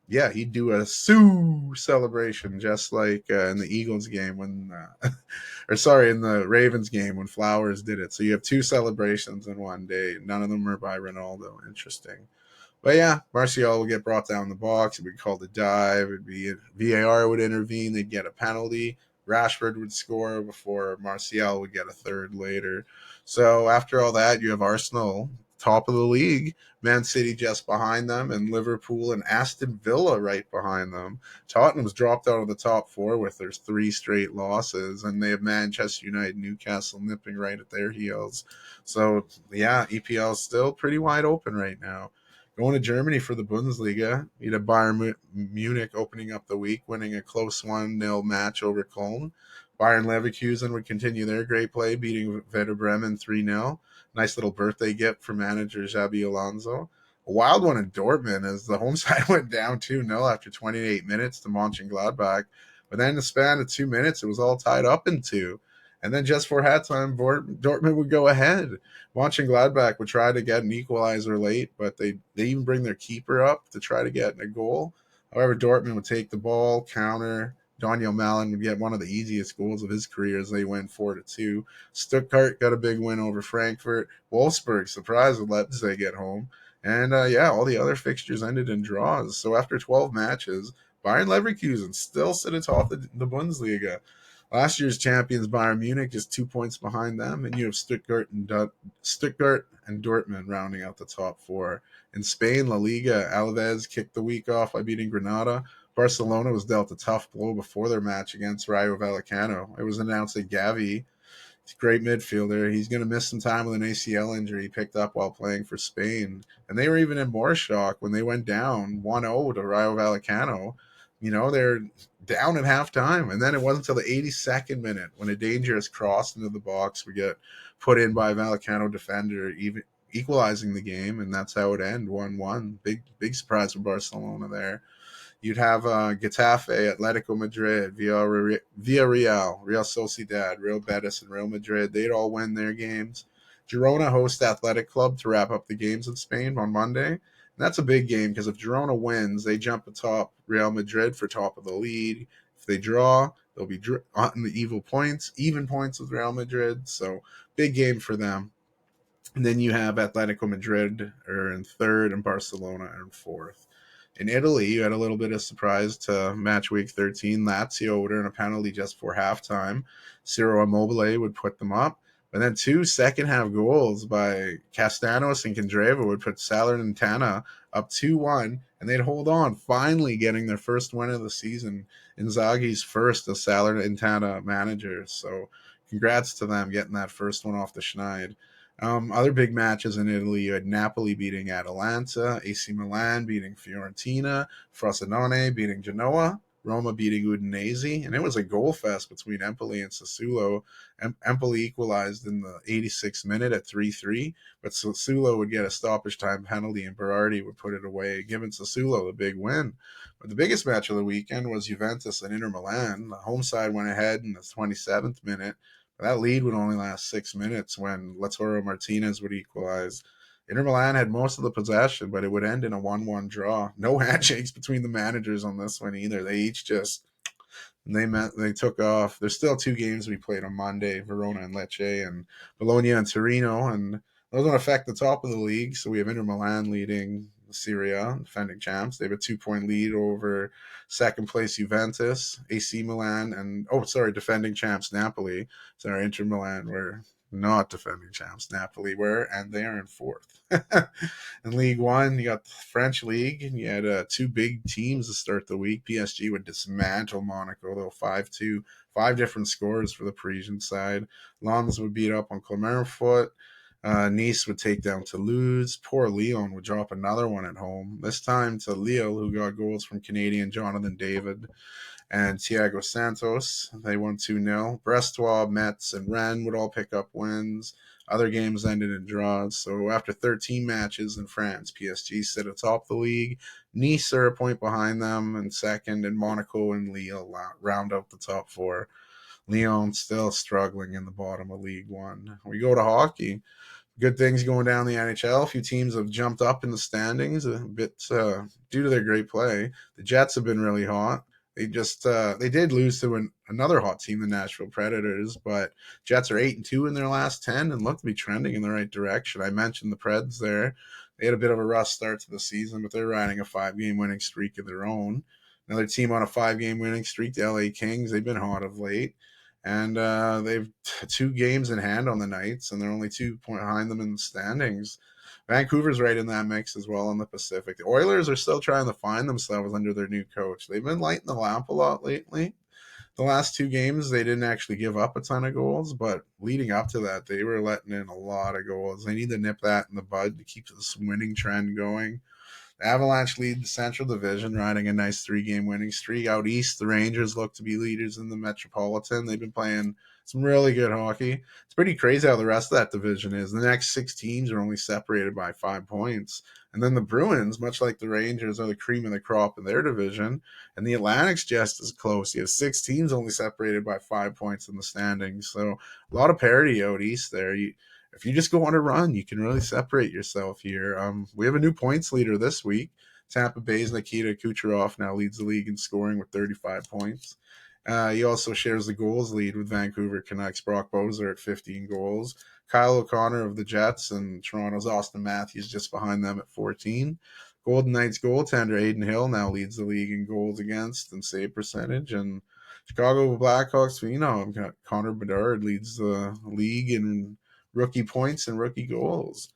Speaker 1: yeah, he'd do a Sue celebration just like in the Eagles game when, or sorry, in the Ravens game when Flowers did it. So you have two celebrations in one day. None of them are by Ronaldo. Interesting. But yeah, Martial will get brought down the box. It'd be called a dive. It'd be VAR would intervene. They'd get a penalty. Rashford would score before Martial would get a third later. So after all that, you have Arsenal top of the league, Man City just behind them, and Liverpool and Aston Villa right behind them. Tottenham's dropped out of the top four with their three straight losses, and they have Manchester United, Newcastle nipping right at their heels. So yeah, EPL is still pretty wide open right now. Going to Germany for the Bundesliga, you had Bayern Munich opening up the week, winning a close 1-0 match over Cologne. Bayern Leverkusen would continue their great play, beating Werder Bremen 3-0. Nice little birthday gift for manager Xabi Alonso. A wild one in Dortmund as the home side went down 2-0 after 28 minutes to Mönchengladbach. But then in the span of 2 minutes, it was all tied up in two. And then just for halftime, Dortmund would go ahead. Mönchengladbach would try to get an equalizer late, but they even bring their keeper up to try to get a goal. However, Dortmund would take the ball, counter. Daniel Malin would get one of the easiest goals of his career as they win 4-2. Stuttgart got a big win over Frankfurt. Wolfsburg surprised with Leipzig at home. And yeah, all the other fixtures ended in draws. So after 12 matches, Bayern Leverkusen still sit atop the Bundesliga. Last year's champions Bayern Munich just 2 points behind them, and you have Stuttgart and Dortmund rounding out the top four. In Spain, La Liga, Alaves kicked the week off by beating Granada. Barcelona was dealt a tough blow before their match against Rayo Vallecano. It was announced that Gavi, he's a great midfielder, he's going to miss some time with an ACL injury he picked up while playing for Spain. And they were even in more shock when they went down 1-0 to Rayo Vallecano. You know, they're down at halftime. And then it wasn't until the 82nd minute when a dangerous cross into the box would get put in by a Vallecano defender, even equalizing the game. And that's how it ended, 1-1. Big surprise for Barcelona there. You'd have Getafe, Atletico Madrid, Villarreal, Real Sociedad, Real Betis, and Real Madrid. They'd all win their games. Girona host Athletic Club to wrap up the games in Spain on Monday. And that's a big game because if Girona wins, they jump atop Real Madrid for top of the league. If they draw, they'll be on the even points with Real Madrid. So big game for them. And then you have Atletico Madrid are in third and Barcelona are in fourth. In Italy, you had a little bit of surprise to match week 13. Lazio would earn a penalty just before halftime. Ciro Immobile would put them up. But then two second-half goals by Castanos and Candreva would put Salernitana up 2-1, and they'd hold on, finally getting their first win of the season. Inzaghi's first as Salernitana manager. So congrats to them getting that first one off the schneid. Other big matches in Italy, you had Napoli beating Atalanta, AC Milan beating Fiorentina, Frosinone beating Genoa, Roma beating Udinese, and it was a goal fest between Empoli and Sassuolo. Empoli equalized in the 86th minute at 3-3, but Sassuolo would get a stoppage time penalty and Berardi would put it away, giving Sassuolo the big win. But the biggest match of the weekend was Juventus and Inter Milan. The home side went ahead in the 27th minute. That lead would only last 6 minutes when Lautaro Martinez would equalize. Inter Milan had most of the possession, but it would end in a 1-1 draw. No handshakes between the managers on this one either. They each just they took off. There's still two games we played on Monday, Verona and Lecce, and Bologna and Torino, and those don't affect the top of the league. So we have Inter Milan leading Serie A, defending champs. They have a 2-point lead over second place Juventus, AC Milan, and defending champs Napoli. So Inter Milan were not defending champs. Napoli were, and they are in fourth. In League One, you got the French League, and you had two big teams to start the week. PSG would dismantle Monaco, though 5-2, 5 different scores for the Parisian side. Lens would beat up on Clermont-Foot. Nice would take down Toulouse. Poor Lyon would drop another one at home, this time to Lille, who got goals from Canadian Jonathan David and Thiago Santos. They won 2-0. Brestois, Metz, and Rennes would all pick up wins. Other games ended in draws. So after 13 matches in France, PSG sit atop the league. Nice are a point behind them in second, and Monaco and Lille round out the top four. Lyon still struggling in the bottom of League One. We go to hockey. Good things going down in the NHL. A few teams have jumped up in the standings a bit due to their great play. The Jets have been really hot. They did lose to another hot team, the Nashville Predators, but Jets are 8-2 in their last 10 and look to be trending in the right direction. I mentioned the Preds there. They had a bit of a rough start to the season, but they're riding a 5-game winning streak of their own. Another team on a 5-game winning streak, the LA Kings. They've been hot of late. And they've 2 games in hand on the Knights, and they're only 2 points behind them in the standings. Vancouver's right in that mix as well in the Pacific. The Oilers are still trying to find themselves under their new coach. They've been lighting the lamp a lot lately. The last 2 games, they didn't actually give up a ton of goals, but leading up to that, they were letting in a lot of goals. They need to nip that in the bud to keep this winning trend going. The Avalanche lead the Central Division, riding a nice 3-game winning streak. Out east, the Rangers look to be leaders in the Metropolitan. They've been playing some really good hockey. It's pretty crazy how the rest of that division is. The next 6 teams are only separated by 5 points. And then the Bruins, much like the Rangers, are the cream of the crop in their division. And the Atlantic's just as close. You have 6 teams only separated by 5 points in the standings. So a lot of parity out east there. If you just go on a run, you can really separate yourself here. We have a new points leader this week. Tampa Bay's Nikita Kucherov now leads the league in scoring with 35 points. He also shares the goals lead with Vancouver Canucks Brock Boeser at 15 goals. Kyle O'Connor of the Jets and Toronto's Austin Matthews just behind them at 14. Golden Knights goaltender Aiden Hill now leads the league in goals against and save percentage. And Chicago Blackhawks, Connor Bedard leads the league in rookie points and rookie goals.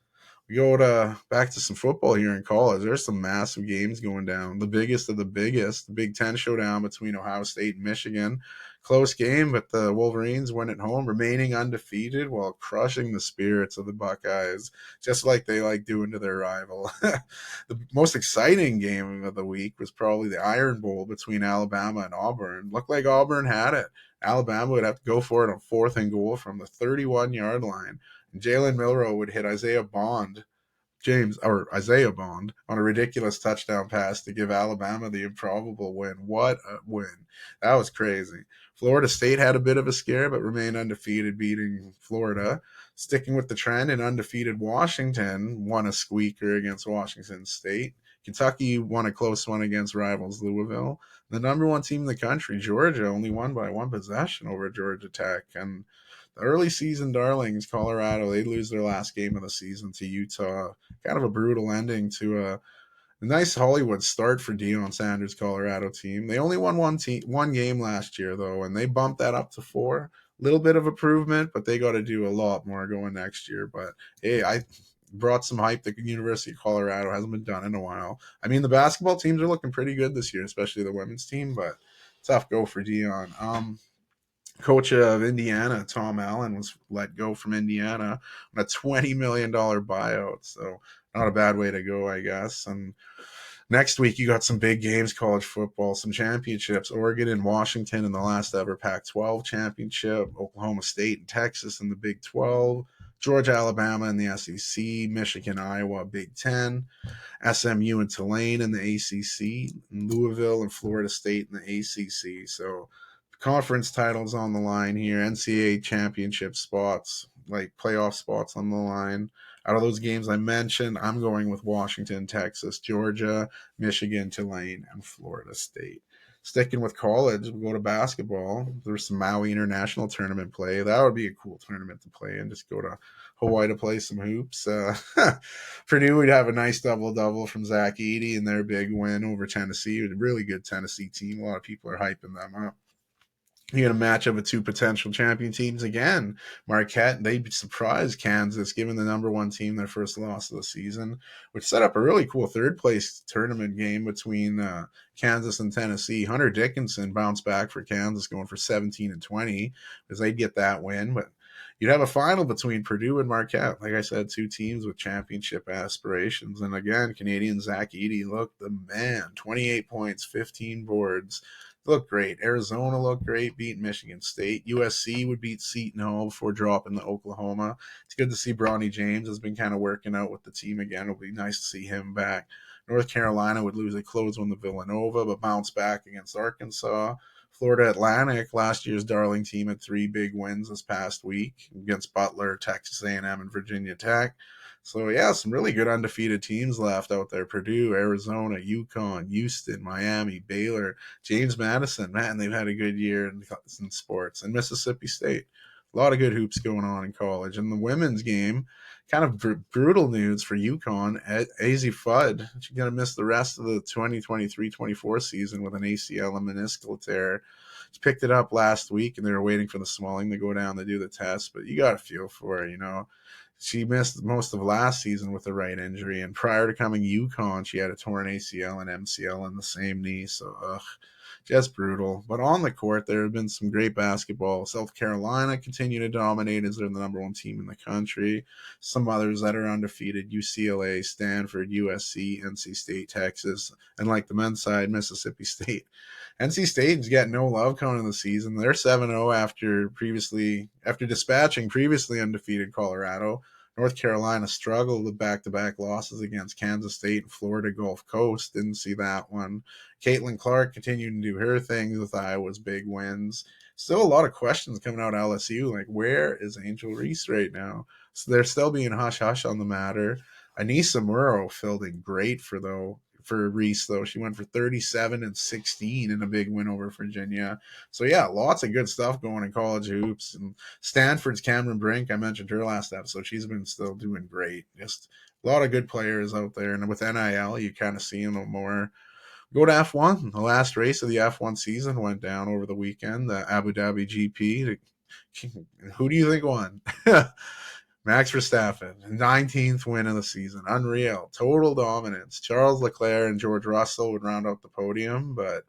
Speaker 1: We go back to some football here in college. There's some massive games going down. The biggest of the biggest, the Big Ten showdown between Ohio State and Michigan. Close game, but the Wolverines win at home, remaining undefeated while crushing the spirits of the Buckeyes, just like they like doing to their rival. The most exciting game of the week was probably the Iron Bowl between Alabama and Auburn. Looked like Auburn had it. Alabama would have to go for it on 4th and goal from the 31-yard line. Jalen Milroe would hit Isaiah Bond on a ridiculous touchdown pass to give Alabama the improbable win. What a win. That was crazy. Florida State had a bit of a scare, but remained undefeated, beating Florida. Sticking with the trend, and undefeated Washington won a squeaker against Washington State. Kentucky won a close one against rivals Louisville. The number 1 team in the country, Georgia, only won by 1 possession over Georgia Tech. And the early season darlings, Colorado, they lose their last game of the season to Utah. Kind of a brutal ending to a nice Hollywood start for Deion Sanders' Colorado team. They only won one game last year, though, and they bumped that up to 4. Little bit of improvement, but they got to do a lot more going next year. But hey, I brought some hype. The University of Colorado hasn't been done in a while. I mean, the basketball teams are looking pretty good this year, especially the women's team, but tough go for Deion. Coach of Indiana, Tom Allen, was let go from Indiana on a $20 million buyout. So not a bad way to go, I guess. And next week, you got some big games, college football, some championships. Oregon and Washington in the last ever Pac-12 championship. Oklahoma State and Texas in the Big 12. Georgia, Alabama in the SEC. Michigan, Iowa, Big 10. SMU and Tulane in the ACC. And Louisville and Florida State in the ACC. So conference titles on the line here, NCAA championship spots, like playoff spots on the line. Out of those games I mentioned, I'm going with Washington, Texas, Georgia, Michigan, Tulane, and Florida State. Sticking with college, we'll go to basketball. There's some Maui International Tournament play. That would be a cool tournament to play in. Just go to Hawaii to play some hoops. Purdue would have a nice double-double from Zach Edey in their big win over Tennessee. It was a really good Tennessee team. A lot of people are hyping them up. You get a matchup of 2 potential champion teams again. Marquette, they surprised Kansas, giving the number 1 team their first loss of the season, which set up a really cool third-place tournament game between Kansas and Tennessee. Hunter Dickinson bounced back for Kansas, going for 17 and 20, because they'd get that win. But you'd have a final between Purdue and Marquette. Like I said, two teams with championship aspirations. And again, Canadian Zach Edey looked the man. 28 points, 15 boards. Looked great. Arizona looked great, beat Michigan State. USC would beat Seton Hall before dropping to Oklahoma. It's good to see Bronny James has been kind of working out with the team again. It'll be nice to see him back. North Carolina would lose a close one to Villanova, but bounce back against Arkansas. Florida Atlantic, last year's darling team, had three big wins this past week against Butler, Texas A&M, and Virginia Tech. So, yeah, some really good undefeated teams left out there. Purdue, Arizona, UConn, Houston, Miami, Baylor, James Madison. Man, they've had a good year in sports. And Mississippi State. A lot of good hoops going on in college. And the women's game, kind of brutal news for UConn. AZ Fudd, she's going to miss the rest of the 2023-24 season with an ACL and meniscal tear. She picked it up last week, and they were waiting for the Smalling to go down to do the test. But you got to feel for her, you know. She missed most of last season with a right injury, and prior to coming UConn, she had a torn ACL and MCL in the same knee. So, just brutal. But on the court, there have been some great basketball. South Carolina continue to dominate as they're the number one team in the country. Some others that are undefeated: UCLA, Stanford, USC, NC State, Texas, and like the men's side, Mississippi State. NC State's got no love coming in the season. They're 7-0 after dispatching previously undefeated Colorado. North Carolina struggled with back-to-back losses against Kansas State and Florida Gulf Coast. Didn't see that one. Caitlin Clark continued to do her things with Iowa's big wins. Still a lot of questions coming out of LSU, like where is Angel Reese right now? So they're still being hush-hush on the matter. Anissa Murrow filled in great for Reese, though. She went for 37 and 16 in a big win over Virginia. So, yeah, lots of good stuff going in college hoops. And Stanford's Cameron Brink, I mentioned her last episode. She's been still doing great. Just a lot of good players out there. And with NIL, you kind of see them more. Go to F1. The last race of the F1 season went down over the weekend, the Abu Dhabi GP. Who do you think won? Max Verstappen, 19th win of the season. Unreal. Total dominance. Charles Leclerc and George Russell would round out the podium, but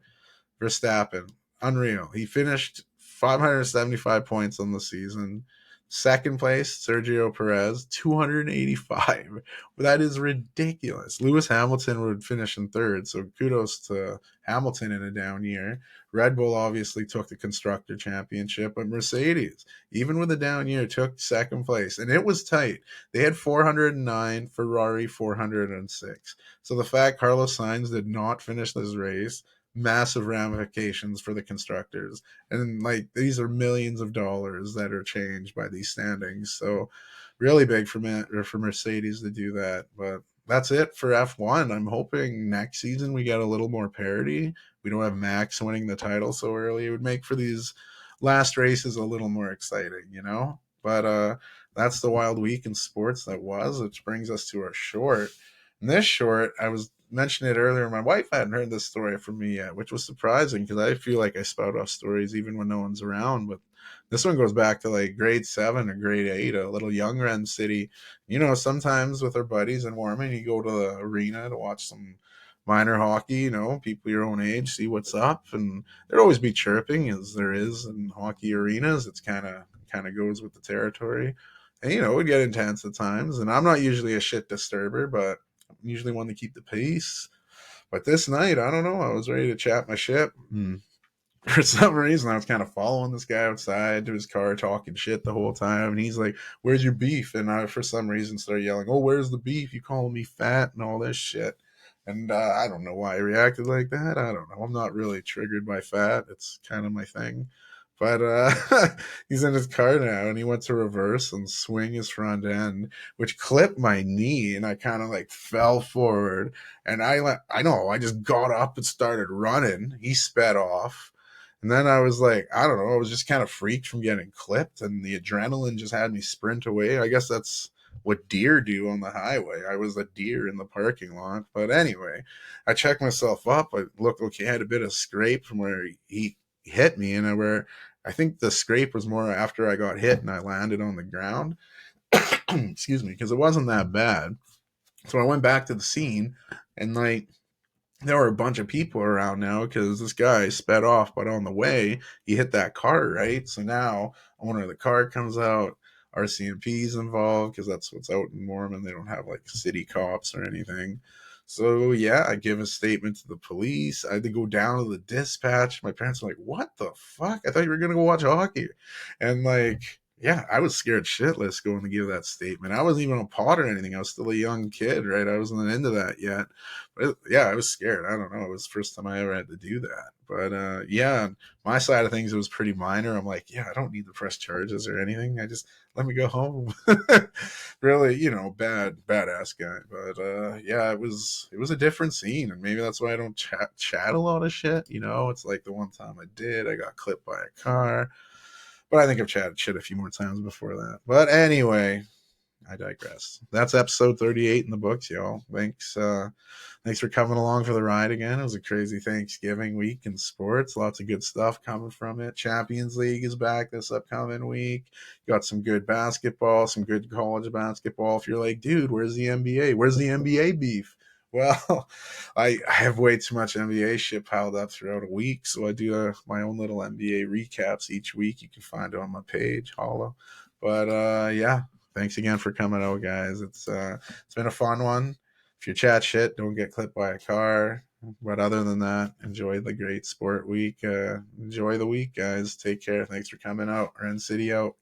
Speaker 1: Verstappen, unreal. He finished 575 points on the season. Second place, Sergio Perez, 285. That is ridiculous. Lewis Hamilton would finish in third, so kudos to Hamilton in a down year. Red Bull obviously took the Constructor Championship, but Mercedes, even with a down year, took second place. And it was tight. They had 409, Ferrari 406. So the fact Carlos Sainz did not finish this race, massive ramifications for the constructors. And like these are millions of dollars that are changed by these standings. So really big for Mercedes to do that. But that's it for F1. I'm hoping next season we get a little more parity. We don't have Max winning the title so early. It would make for these last races a little more exciting, you know? But that's the wild week in sports that was, which brings us to our short. And this short, I was mentioning it earlier, my wife hadn't heard this story from me yet, which was surprising because I feel like I spout off stories even when no one's around. But this one goes back to like grade 7 or grade 8, a little young Rencity. You know, sometimes with our buddies in Warman, you go to the arena to watch some minor hockey, you know, people your own age, see what's up. And there'd always be chirping, as there is in hockey arenas. It's kind of goes with the territory. And, you know, it would get intense at times. And I'm not usually a shit disturber, but I'm usually one to keep the peace. But this night, I don't know, I was ready to chat my shit. For some reason, I was kind of following this guy outside to his car, talking shit the whole time. And he's like, "Where's your beef?" And I, for some reason, started yelling, "Oh, where's the beef? You calling me fat and all this shit." And I don't know why I reacted like that. I don't know. I'm not really triggered by fat. It's kind of my thing. But he's in his car now, and he went to reverse and swing his front end, which clipped my knee, and I kind of like fell forward. And I just got up and started running. He sped off. And then I was like, I don't know, I was just kind of freaked from getting clipped, and the adrenaline just had me sprint away. I guess that's what deer do on the highway. I was a deer in the parking lot. But anyway, I checked myself up. I looked okay, I had a bit of scrape from where he hit me, and I think the scrape was more after I got hit and I landed on the ground. Excuse me, because it wasn't that bad. So I went back to the scene, and like there were a bunch of people around now because this guy sped off, but on the way he hit that car, right? So now owner of the car comes out, RCMP's involved because that's what's out in Mormon. They don't have like city cops or anything. So yeah, I give a statement to the police. I had to go down to the dispatch. My parents were like, "What the fuck? I thought you were gonna go watch hockey," and like, yeah, I was scared shitless going to give that statement. I wasn't even a pot or anything. I was still a young kid, right? I wasn't into that yet. But yeah, I was scared. I don't know. It was the first time I ever had to do that. But yeah, my side of things, it was pretty minor. I'm like, yeah, I don't need to press charges or anything. I just let me go home. Really, badass guy. But yeah, it was a different scene, and maybe that's why I don't chat a lot of shit. It's like the one time I did, I got clipped by a car. But I think I've chatted shit a few more times before that. But anyway, I digress. That's episode 38 in the books, y'all. Thanks for coming along for the ride again. It was a crazy Thanksgiving week in sports. Lots of good stuff coming from it. Champions League is back this upcoming week. Got some good basketball, some good college basketball. If you're like, dude, where's the NBA? Where's the NBA beef? Well, I have way too much NBA shit piled up throughout a week, so I do my own little NBA recaps each week. You can find it on my page, Hollow. But yeah, thanks again for coming out, guys. It's been a fun one. If you chat shit, don't get clipped by a car. But other than that, enjoy the great sport week. Enjoy the week, guys. Take care. Thanks for coming out. Rencity out.